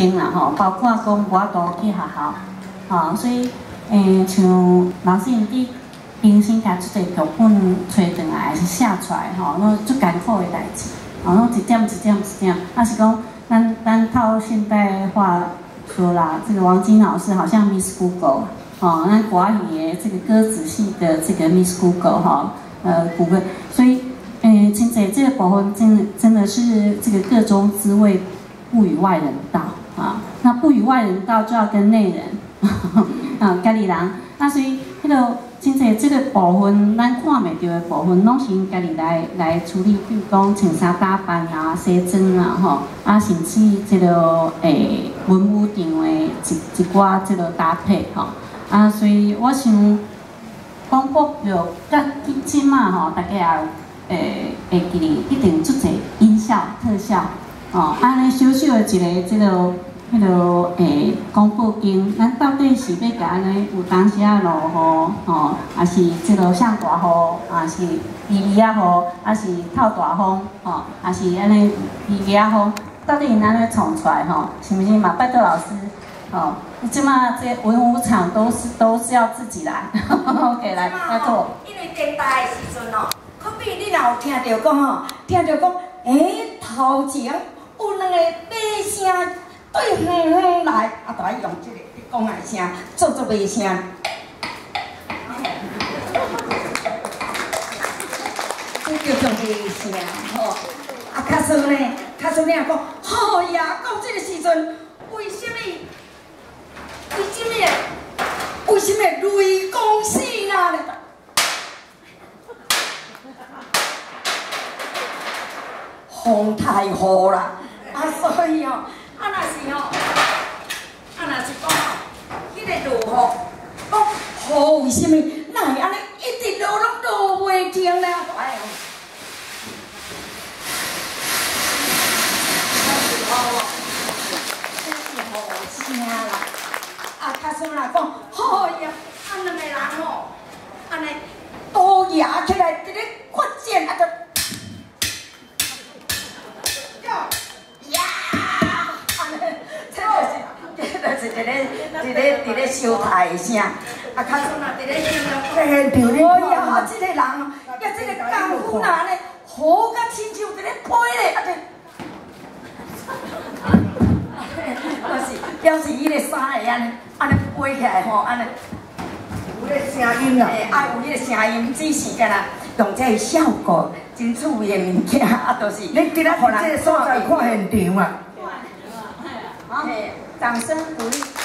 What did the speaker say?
轻啦吼，包括讲我都去学校，吼，所以像老师因伫平时甲即个剧本找转来，还是写出来吼，拢足艰苦的代志，吼，拢一点一点一点，啊是讲咱套现代化说啦，这个王晶老师好像 Miss Google。 哦，那国语的这个歌仔戏的这个 Miss Google 哈，谷歌，所以，真侪这个部分真的是这个各中滋味不与外人道啊。那不与外人道就要跟内人啊，家己人。那所以迄个真侪这个部分，咱看袂到的部分，拢是因家己来处理，比如讲穿衫打扮啊、西装啊，吼，啊甚至这个文武场的一寡这个搭配吼。 啊，所以我想广播剧甲即马吼，大家也会记哩，一定做侪音效、特效哦。安尼小小的一个即个迄个广播间，咱到底是要甲安尼有当时啊落雨吼，还是即个上大雨，还是微微啊雨，还是透大风吼，还是安尼微微啊风，到底因安尼创出来吼，是毋是嘛？拜托老师。 哦，即马这文武场都是要自己来，OK 来，拜托。因为电台的时阵哦，可比你若有听到讲吼，听到讲，头前有两个马声对远来，啊，就爱用这个讲的声，做马声。这叫做马声吼。啊，卡算呢，卡算你也讲，好呀，到这个时阵，为什么？ 为什么雷公死啦？风太雨啦，啊，所以哦，啊，若是哦，啊，若是讲哦，迄个落雨，讲雨为什么哪会安尼一直落袂停咧？哎呦，这是雨声啦。 啊，较算来讲，好呀，啊，两个人哦，安尼都压起来，伫咧发展啊，呀，安尼，这就是伫咧收台的声，啊，较算啊，伫咧现场，哎呀，这个人，呀，这个功夫哪呢，好甲亲像伫咧飞咧，啊，表示伊个衫会安尼飞起来吼，安尼有咧声音啦，啊有迄个声音，只是干那用这个效果，真趣味的物件，啊，都是。你今仔去这个所在看现场啊？好，掌声鼓励。